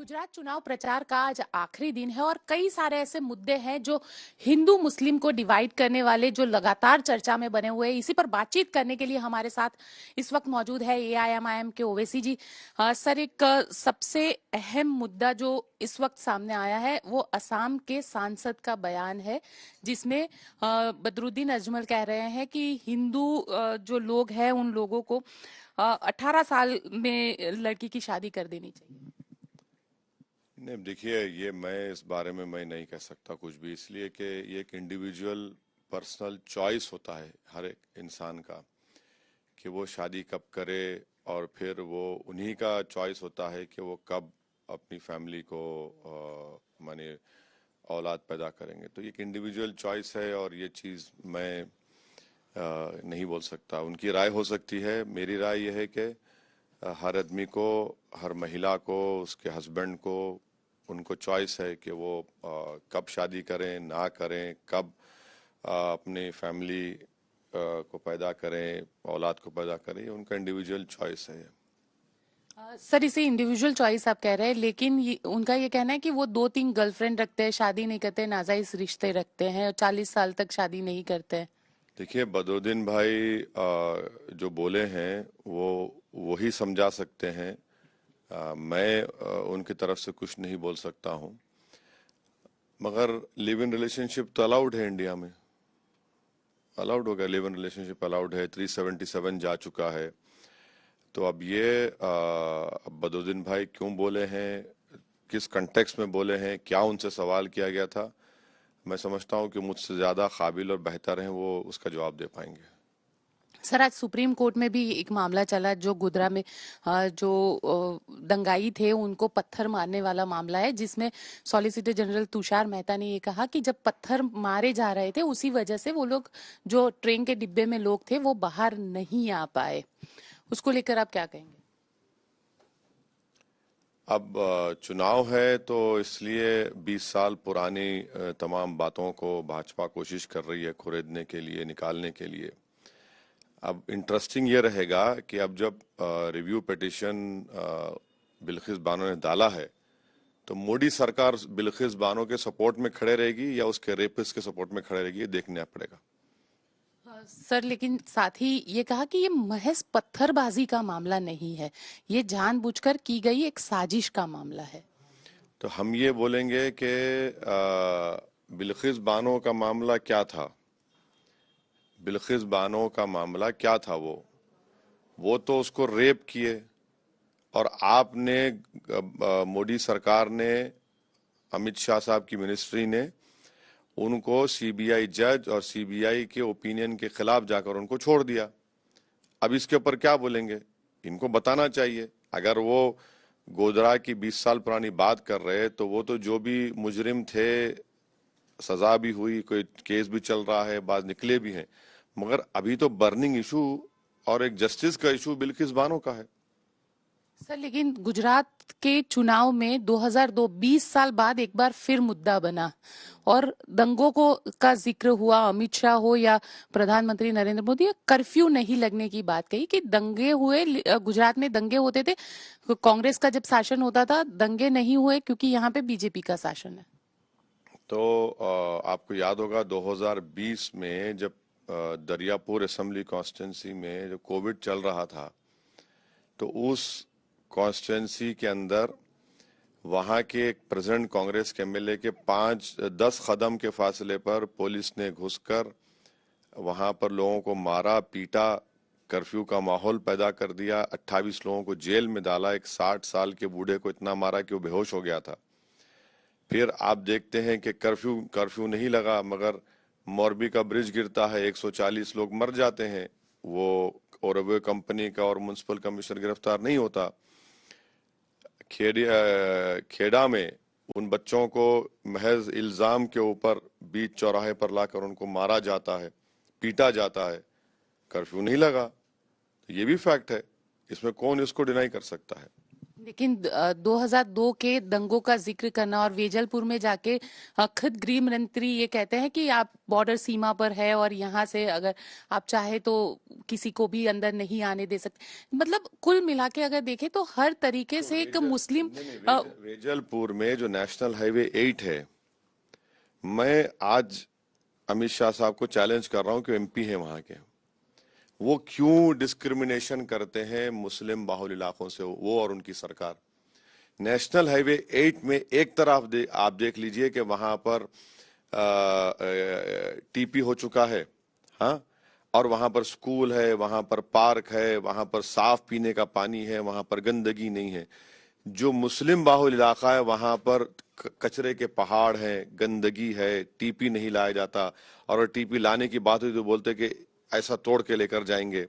गुजरात चुनाव प्रचार का आज आखिरी दिन है और कई सारे ऐसे मुद्दे हैं जो हिंदू मुस्लिम को डिवाइड करने वाले जो लगातार चर्चा में बने हुए हैं। इसी पर बातचीत करने के लिए हमारे साथ इस वक्त मौजूद है एआईएमआईएम के ओवैसी जी। सर, एक सबसे अहम मुद्दा जो इस वक्त सामने आया है वो असम के सांसद का बयान है, जिसमें बदरुद्दीन अजमल कह रहे हैं कि हिंदू जो लोग हैं उन लोगों को 18 साल में लड़की की शादी कर देनी चाहिए। नहीं, देखिए, ये मैं इस बारे में मैं नहीं कह सकता कुछ भी, इसलिए कि ये एक इंडिविजुअल पर्सनल चॉइस होता है हर एक इंसान का कि वो शादी कब करे, और फिर वो उन्हीं का चॉइस होता है कि वो कब अपनी फैमिली को माने औलाद पैदा करेंगे। तो ये एक इंडिविजुअल चॉइस है और ये चीज़ मैं नहीं बोल सकता। उनकी राय हो सकती है, मेरी राय यह है कि हर आदमी को, हर महिला को, उसके हस्बैंड को, उनको चॉइस है कि वो कब शादी करें ना करें, कब अपनी फैमिली को पैदा करें, औलाद को पैदा करें, ये उनका इंडिविजुअल चॉइस है। सर, इसे इंडिविजुअल चॉइस आप कह रहे हैं, लेकिन उनका ये कहना है कि वो 2-3 गर्लफ्रेंड रखते हैं, शादी नहीं करते, नाजायज रिश्ते रखते हैं और 40 साल तक शादी नहीं करते हैं। देखिए, बदरुद्दीन भाई जो बोले हैं वो वही समझा सकते हैं। मैं उनकी तरफ से कुछ नहीं बोल सकता हूँ, मगर लिव इन रिलेशनशिप तो अलाउड है इंडिया में, अलाउड हो गया, लिव इन रिलेशनशिप अलाउड है, 377 जा चुका है। तो अब ये बदरुद्दीन भाई क्यों बोले हैं, किस कंटेक्स्ट में बोले हैं, क्या उनसे सवाल किया गया था, मैं समझता हूँ कि मुझसे ज़्यादा काबिल और बेहतर हैं वो उसका जवाब दे पाएंगे। सर, आज सुप्रीम कोर्ट में भी एक मामला चला जो गोधरा में जो दंगाई थे उनको पत्थर मारने वाला मामला है, जिसमें सॉलिसिटर जनरल तुषार मेहता ने ये कहा कि जब पत्थर मारे जा रहे थे उसी वजह से वो लोग जो ट्रेन के डिब्बे में लोग थे वो बाहर नहीं आ पाए। उसको लेकर आप क्या कहेंगे? अब चुनाव है तो इसलिए 20 साल पुरानी तमाम बातों को भाजपा कोशिश कर रही है खुरेदने के लिए, निकालने के लिए। अब इंटरेस्टिंग ये रहेगा कि अब जब रिव्यू पिटिशन बिल्किस बानो ने डाला है तो मोदी सरकार बिल्किस बानो के सपोर्ट में खड़े रहेगी या उसके रेपिस्ट के सपोर्ट में खड़े रहेगी, ये देखना पड़ेगा। सर, लेकिन साथ ही ये कहा कि ये महज पत्थरबाजी का मामला नहीं है, ये जानबूझकर की गई एक साजिश का मामला है। तो हम ये बोलेंगे कि बिल्किस बानो का मामला क्या था, बिल्किस बानो का मामला क्या था, वो तो उसको रेप किए, और आपने मोदी सरकार ने, अमित शाह साहब की मिनिस्ट्री ने उनको सीबीआई जज और सीबीआई के ओपिनियन के खिलाफ जाकर उनको छोड़ दिया। अब इसके ऊपर क्या बोलेंगे, इनको बताना चाहिए। अगर वो गोधरा की 20 साल पुरानी बात कर रहे हैं तो वो तो जो भी मुजरिम थे, सजा भी हुई, कोई केस भी चल रहा है, बात निकले भी हैं, मगर अभी तो बर्निंग इशू और एक जस्टिस का इशू बिल्किस बानो का है। सर, लेकिन गुजरात के चुनाव में 2002 20 साल बाद एक बार फिर मुद्दा बना और दंगों को का जिक्र हुआ, अमित शाह हो या प्रधानमंत्री नरेंद्र मोदी, कर्फ्यू नहीं लगने की बात कही कि दंगे हुए, गुजरात में दंगे होते थे, कांग्रेस का जब शासन होता था दंगे नहीं हुए क्योंकि यहाँ पे बीजेपी का शासन है। तो आपको याद होगा 2020 में जब दरियापुर असेंबली कॉन्स्टिट्यूंसी में जब कोविड चल रहा था तो उस कॉन्स्टिट्यूंसी के अंदर वहां के एक प्रेसिडेंट कांग्रेस के एमएलए के 5-10 कदम के फासले पर पुलिस ने घुसकर वहां पर लोगों को मारा, पीटा, कर्फ्यू का माहौल पैदा कर दिया, 28 लोगों को जेल में डाला, एक 60 साल के बूढ़े को इतना मारा कि वो बेहोश हो गया था। फिर आप देखते हैं कि कर्फ्यू नहीं लगा, मगर मोरबी का ब्रिज गिरता है, 140 लोग मर जाते हैं, वो ओरवे कंपनी का और म्युनिसिपल कमिश्नर गिरफ्तार नहीं होता। खेड़ा में उन बच्चों को महज इल्जाम के ऊपर बीच चौराहे पर लाकर उनको मारा जाता है, पीटा जाता है, कर्फ्यू नहीं लगा। तो ये भी फैक्ट है, इसमें कौन इसको डिनाई कर सकता है। लेकिन 2002 के दंगों का जिक्र करना और वेजलपुर में जाके खुद गृह मंत्री ये कहते हैं कि आप बॉर्डर सीमा पर है और यहाँ से अगर आप चाहे तो किसी को भी अंदर नहीं आने दे सकते। मतलब कुल मिला के अगर देखें तो हर तरीके तो से एक मुस्लिम वेजलपुर में जो नेशनल हाईवे 8 है, मैं आज अमित शाह साहब को चैलेंज कर रहा हूं कि एमपी है वहां के, वो क्यों डिस्क्रिमिनेशन करते हैं मुस्लिम बाहुल इलाकों से, वो और उनकी सरकार। नेशनल हाईवे 8 में एक तरफ आप देख लीजिए कि वहां पर टीपी हो चुका है, हाँ, और वहां पर स्कूल है, वहां पर पार्क है, वहां पर साफ पीने का पानी है, वहां पर गंदगी नहीं है। जो मुस्लिम बाहुल इलाका है वहां पर कचरे के पहाड़ हैं, गंदगी है, टीपी नहीं लाया जाता, और टीपी लाने की बात हुई तो बोलते कि ऐसा तोड़ के लेकर जाएंगे।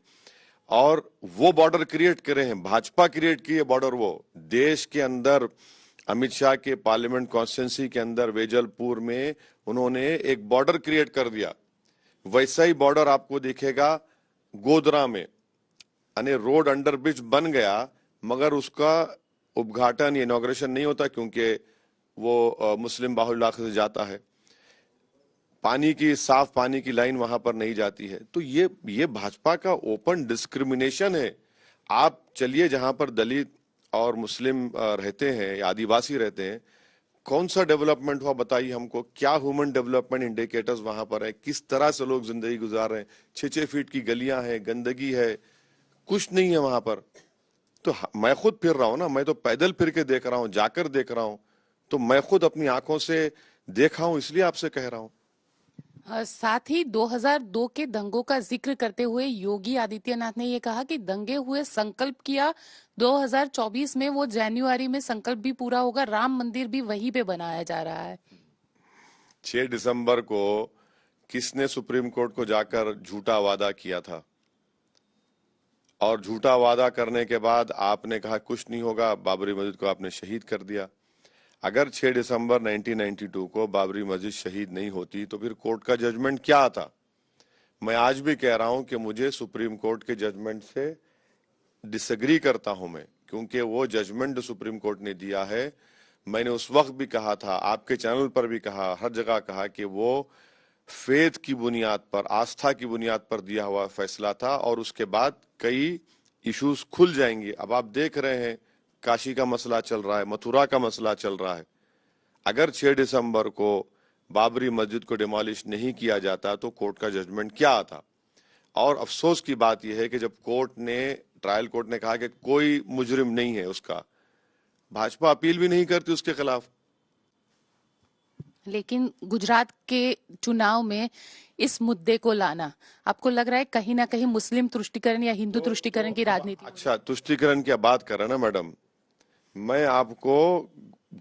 और वो बॉर्डर क्रिएट करे हैं, भाजपा क्रिएट की है बॉर्डर। वो देश के अंदर अमित शाह के पार्लियामेंट कॉन्स्टिट्यूंसी के अंदर वेजलपुर में उन्होंने एक बॉर्डर क्रिएट कर दिया। वैसा ही बॉर्डर आपको दिखेगा गोधरा में, यानी रोड अंडर ब्रिज बन गया मगर उसका उद्घाटन या इनॉग्रेशन नहीं होता क्योंकि वो मुस्लिम बाहुल इलाके से जाता है। पानी की, साफ पानी की लाइन वहां पर नहीं जाती है। तो ये भाजपा का ओपन डिस्क्रिमिनेशन है। आप चलिए जहां पर दलित और मुस्लिम रहते हैं या आदिवासी रहते हैं, कौन सा डेवलपमेंट हुआ बताइए हमको। क्या ह्यूमन डेवलपमेंट इंडिकेटर्स वहां पर है, किस तरह से लोग जिंदगी गुजार रहे हैं। 6-6 फीट की गलियां हैं, गंदगी है, कुछ नहीं है वहां पर। तो मैं खुद फिर रहा हूं ना, मैं तो पैदल फिर के देख रहा हूं, जाकर देख रहा हूं, तो मैं खुद अपनी आंखों से देखा हूं, इसलिए आपसे कह रहा हूं। साथ ही 2002 के दंगों का जिक्र करते हुए योगी आदित्यनाथ ने ये कहा कि दंगे हुए, संकल्प किया 2024 में वो जनवरी में संकल्प भी पूरा होगा, राम मंदिर भी वहीं पे बनाया जा रहा है। 6 दिसंबर को किसने सुप्रीम कोर्ट को जाकर झूठा वादा किया था, और झूठा वादा करने के बाद आपने कहा कुछ नहीं होगा, बाबरी मस्जिद को आपने शहीद कर दिया। अगर 6 दिसंबर 1992 को बाबरी मस्जिद शहीद नहीं होती तो फिर कोर्ट का जजमेंट क्या आता। मैं आज भी कह रहा हूं कि मुझे सुप्रीम कोर्ट के जजमेंट से डिसएग्री करता हूं मैं, क्योंकि वो जजमेंट जो सुप्रीम कोर्ट ने दिया है, मैंने उस वक्त भी कहा था, आपके चैनल पर भी कहा, हर जगह कहा कि वो फेथ की बुनियाद पर, आस्था की बुनियाद पर दिया हुआ फैसला था, और उसके बाद कई इश्यूज खुल जाएंगे। अब आप देख रहे हैं काशी का मसला चल रहा है, मथुरा का मसला चल रहा है। अगर 6 दिसंबर को बाबरी मस्जिद को डिमोलिश नहीं किया जाता तो कोर्ट का जजमेंट क्या आता। और अफसोस की बात यह है कि जब ट्रायल कोर्ट ने कहा कि कोई मुजरिम नहीं है उसका, भाजपा अपील भी नहीं करती उसके खिलाफ। लेकिन गुजरात के चुनाव में इस मुद्दे को लाना, आपको लग रहा है कहीं ना कहीं मुस्लिम तुष्टीकरण या हिंदू तुष्टीकरण की राजनीति? अच्छा, तुष्टीकरण की बात कर रहे हैं ना मैडम, मैं आपको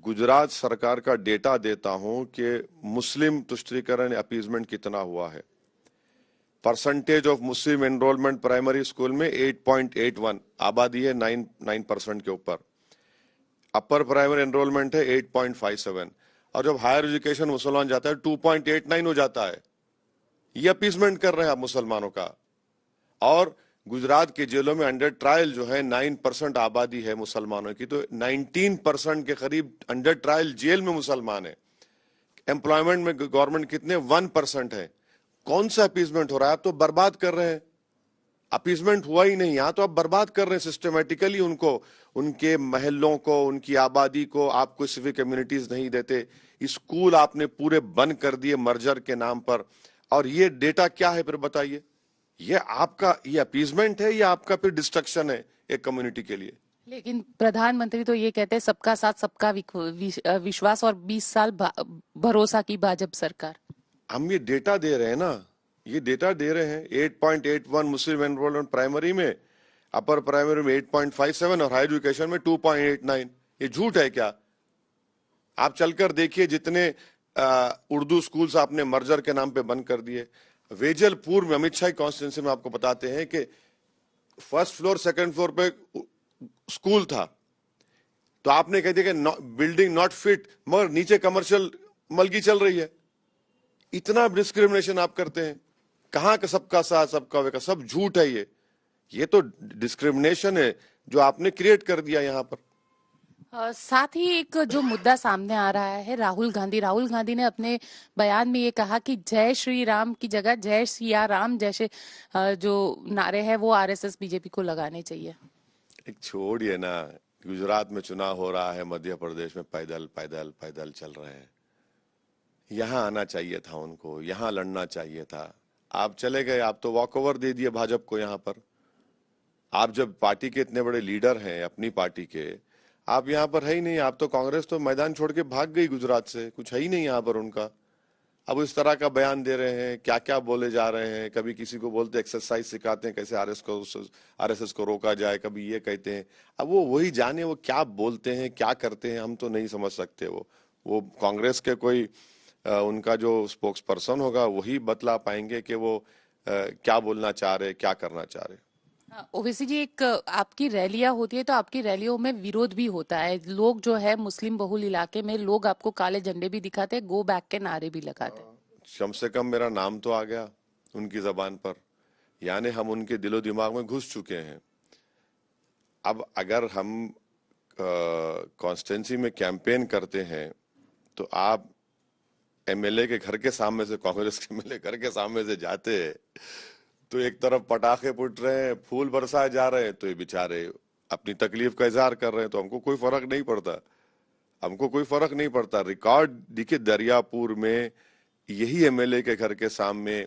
गुजरात सरकार का डेटा देता हूं कि मुस्लिम तुष्टीकरण अपीजमेंट कितना हुआ है। Percentage of Muslim enrolment primary school में 8.81, आबादी है 9% के ऊपर। अपर प्राइमरी एनरोलमेंट है 8.57, और जब हायर एजुकेशन मुसलमान जाता है 2.89 हो जाता है। ये अपीजमेंट कर रहे हैं आप मुसलमानों का। और गुजरात के जेलों में अंडर ट्रायल जो है 9% आबादी है मुसलमानों की, तो 19% के करीब अंडर ट्रायल जेल में मुसलमान है। एम्प्लॉयमेंट में गवर्नमेंट कितने, 1% है। कौन सा अपीजमेंट हो रहा है? आप तो बर्बाद कर रहे हैं। अपीजमेंट हुआ ही नहीं, यहां तो आप बर्बाद कर रहे हैं सिस्टमेटिकली उनको, उनके महलों को, उनकी आबादी को। आप कोई सिविक कम्युनिटीज नहीं देते, स्कूल आपने पूरे बंद कर दिए मर्जर के नाम पर। और ये डेटा क्या है फिर बताइए? ये आपका ये अपीजमेंट है या आपका फिर डिस्ट्रक्शन है एक कम्युनिटी के लिए? लेकिन प्रधानमंत्री तो ये कहते हैं सबका साथ सबका विश्वास और 20 साल भरोसा की भाजपा सरकार। हम ये डेटा दे रहे हैं ना, ये डेटा दे रहे हैं। 8.81 मुस्लिम एनरोलमेंट प्राइमरी में, अपर प्राइमरी में 8.57 और हायर एजुकेशन में 2.89। ये झूठ है क्या? आप चलकर देखिए, जितने उर्दू स्कूल्स आपने मर्जर के नाम पे बंद कर दिए। वेजलपुर में अमित शाह कॉन्स्टिट्यूंसी में आपको बताते हैं कि फर्स्ट फ्लोर सेकंड फ्लोर पे स्कूल था, तो आपने कह दिया कि बिल्डिंग नॉट फिट, मगर नीचे कमर्शियल मलगी चल रही है। इतना डिस्क्रिमिनेशन आप करते हैं। कहां का सबका साथ सबका विकास? सब झूठ है ये तो डिस्क्रिमिनेशन है जो आपने क्रिएट कर दिया यहां पर। साथ ही एक जो मुद्दा सामने आ रहा है, राहुल गांधी ने अपने बयान में ये कहा कि जय श्री राम की जगह जय सिया राम जैसे जो नारे हैं वो आरएसएस बीजेपी को लगाने चाहिए। एक छोड़िए ना, गुजरात में चुनाव हो रहा है, मध्य प्रदेश में पैदल पैदल पैदल चल रहे हैं। यहाँ आना चाहिए था उनको, यहाँ लड़ना चाहिए था। आप चले गए, आप तो वॉक ओवर दे दिए भाजपा को। यहाँ पर आप जब पार्टी के इतने बड़े लीडर हैं अपनी पार्टी के, आप यहाँ पर है ही नहीं। आप तो कांग्रेस तो मैदान छोड़ के भाग गई गुजरात से, कुछ है ही नहीं यहाँ पर उनका। अब इस तरह का बयान दे रहे हैं, क्या क्या बोले जा रहे हैं। कभी किसी को बोलते एक्सरसाइज सिखाते हैं कैसे आरएसएस को रोका जाए, कभी ये कहते हैं। अब वो वही जाने वो क्या बोलते हैं क्या करते हैं, हम तो नहीं समझ सकते। वो कांग्रेस के कोई उनका जो स्पोक्स पर्सन होगा वही बतला पाएंगे कि वो क्या बोलना चाह रहे, क्या करना चाह रहे। ओवैसी जी, एक आपकी रैलियां होती है तो आपकी रैलियों में विरोध भी होता है। लोग जो है मुस्लिम बहुल इलाके में लोग आपको काले झंडे भी दिखाते हैं, गो बैक के नारे भी लगाते हैं। कम से कम मेरा नाम तो आ गया उनकी जबान पर, यानी हम उनके दिलो दिमाग में घुस चुके हैं। अब अगर हम कॉन्स्टिट्यूंसी में कैंपेन करते हैं तो आप एमएलए के घर के सामने से, कांग्रेस के एमएलए घर के सामने से जाते हैं तो एक तरफ पटाखे फूट रहे हैं, फूल बरसाए जा रहे हैं, तो ये बेचारे अपनी तकलीफ का इजहार कर रहे हैं, तो हमको कोई फर्क नहीं पड़ता। हमको कोई फर्क नहीं पड़ता। रिकॉर्ड देखिए, दरियापुर में यही एमएलए के घर के सामने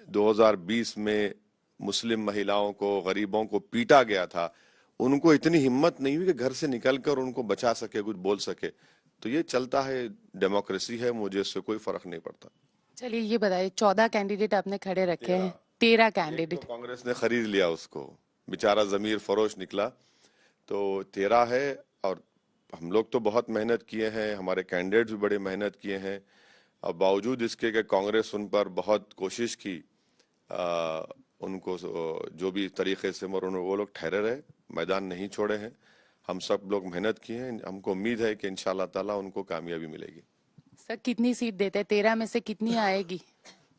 2020 में मुस्लिम महिलाओं को, गरीबों को पीटा गया था। उनको इतनी हिम्मत नहीं हुई कि घर से निकलकर उनको बचा सके, कुछ बोल सके। तो ये चलता है, डेमोक्रेसी है, मुझे इससे कोई फर्क नहीं पड़ता। चलिए ये बताइए, 14 कैंडिडेट आपने खड़े रखे हैं, 13 कैंडिडेट तो कांग्रेस ने खरीद लिया उसको, बेचारा जमीर फरोश निकला, तो 13 है। और हम लोग तो बहुत मेहनत किए हैं, हमारे कैंडिडेट्स भी बड़े मेहनत किए हैं, और बावजूद इसके कि कांग्रेस उन पर बहुत कोशिश की, उनको जो भी तरीके से, मगर वो लोग ठहरे रहे, मैदान नहीं छोड़े हैं। हम सब लोग मेहनत किए हैं, हमको उम्मीद है कि इंशाल्लाह ताला उनको कामयाबी मिलेगी। सर कितनी सीट देते हैं? 13 में से कितनी आएगी?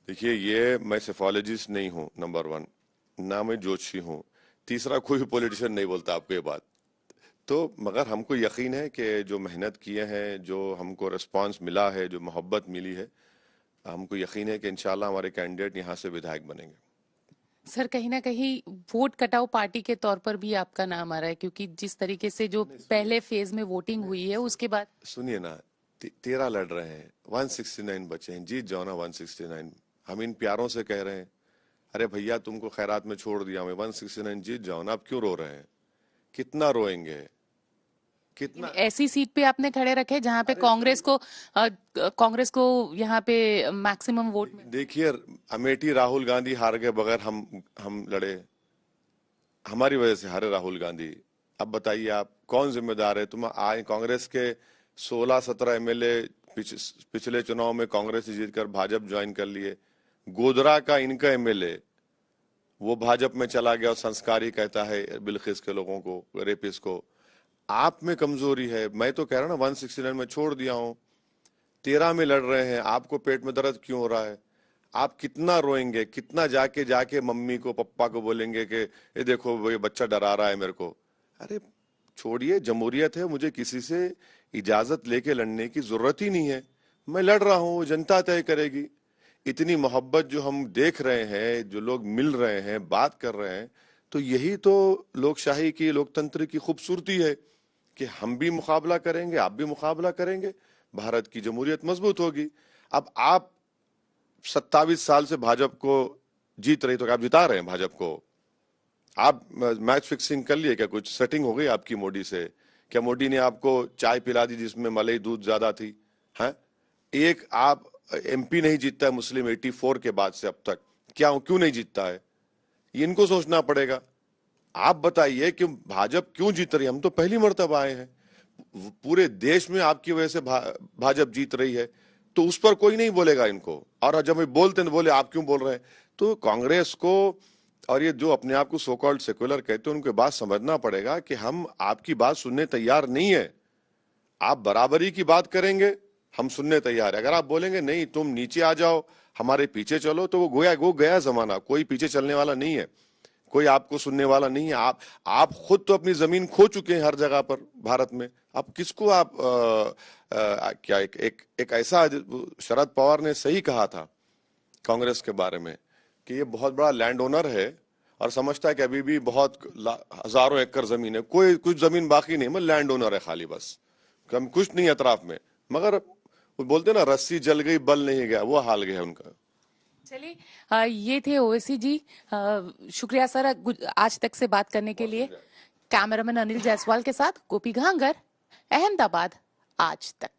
देखिए, ये मैं सेफोलॉजिस्ट नहीं हूँ, नंबर 1, ना मैं जोशी हूँ, तीसरा कोई पॉलिटिशियन नहीं बोलता आपको ये बात। तो मगर हमको यकीन है कि जो मेहनत किए हैं, जो हमको रिस्पांस मिला है, जो मोहब्बत मिली है, हमको यकीन है कि इंशाल्लाह हमारे कैंडिडेट यहाँ से विधायक बनेंगे। सर कहीं ना कहीं वोट कटाओ पार्टी के तौर पर भी आपका नाम आ रहा है, क्योंकि जिस तरीके से जो पहले फेज में वोटिंग हुई है उसके बाद। सुनिए ना, 13 लड़ रहे हैं, 169 बचे हैं, जीत जाओ ना 169। हम इन प्यारों से कह रहे हैं, अरे भैया तुमको खैरात में छोड़ दिया मैं, 169 जीत जाओ ना, आप क्यों रो रहे हैं? कितना रोएंगे? कितना ऐसी सीट पे आपने खड़े रखे जहां पे कांग्रेस को यहाँ पे मैक्सिमम वोट में। देखिए, अमेठी राहुल गांधी हार गए बगैर हम लड़े, हमारी वजह से हारे राहुल गांधी। अब बताइए आप कौन जिम्मेदार है? तुम आए कांग्रेस के 16-17 एमएलए पिछले चुनाव में कांग्रेस से जीतकर भाजपा ज्वाइन कर लिए। गोधरा का इनका एमएलए वो भाजपा में चला गया और संस्कारी कहता है बिल्किस के लोगों को, रेपिस को। आप में कमजोरी है। मैं तो कह रहा हूं ना, 169 में छोड़ दिया हूं, 13 में लड़ रहे हैं। आपको पेट में दर्द क्यों हो रहा है? आप कितना रोएंगे? कितना जाके जाके मम्मी को, पप्पा को बोलेंगे कि ये देखो ये बच्चा डरा रहा है मेरे को? अरे छोड़िए, जमहूरियत है, मुझे किसी से इजाजत लेके लड़ने की जरूरत ही नहीं है। मैं लड़ रहा हूं, जनता तय करेगी। इतनी मोहब्बत जो हम देख रहे हैं, जो लोग मिल रहे हैं, बात कर रहे हैं, तो यही तो लोकशाही की, लोकतंत्र की खूबसूरती है कि हम भी मुकाबला करेंगे, आप भी मुकाबला करेंगे, भारत की जमहूरियत मजबूत होगी। अब आप 27 साल से भाजपा को जीत रही, तो आप जिता रहे हैं भाजपा को। आप मैच फिक्सिंग कर लिए क्या? कुछ सेटिंग हो गई आपकी मोदी से? क्या मोदी ने आपको चाय पिला दी जिसमें मलाई दूध ज्यादा थी? हैं? एक आप एमपी नहीं जीतता है मुस्लिम 84 के बाद से अब तक, क्या क्यों नहीं जीतता है? ये इनको सोचना पड़ेगा। आप बताइए कि भाजपा क्यों जीत रही है? हम तो पहली मर्तबा आए हैं, पूरे देश में आपकी वजह से भाजपा जीत रही है, तो उस पर कोई नहीं बोलेगा इनको। और जब मैं बोलते हैं बोले आप क्यों बोल रहे हैं? तो कांग्रेस को और ये जो अपने आप को सो कॉल्ड सेक्युलर कहते हैं, उनके बात समझना पड़ेगा कि हम आपकी बात सुनने तैयार नहीं है। आप बराबरी की बात करेंगे, हम सुनने तैयार है। अगर आप बोलेंगे नहीं तुम नीचे आ जाओ, हमारे पीछे चलो, तो वो गया जमाना, कोई पीछे चलने वाला नहीं है। कोई आपको सुनने वाला नहीं है। आप खुद तो अपनी जमीन खो चुके हैं हर जगह पर भारत में। आप किसको आप क्या एक ऐसा, शरद पवार ने सही कहा था कांग्रेस के बारे में कि ये बहुत बड़ा लैंड ओनर है और समझता है कि अभी भी बहुत हजारों एकड़ जमीन है, कोई कुछ जमीन बाकी नहीं, मैं लैंड ओनर है खाली, बस कम कुछ नहीं अतराफ में। मगर वो बोलते ना, रस्सी जल गई बल नहीं गया, वो हाल गया उनका। चलिए, ये थे ओवैसी जी। शुक्रिया सर आज तक से बात करने के बहुत लिए। शुक्रिया। कैमरामैन अनिल जायसवाल के साथ गोपी घांगर, अहमदाबाद, आज तक।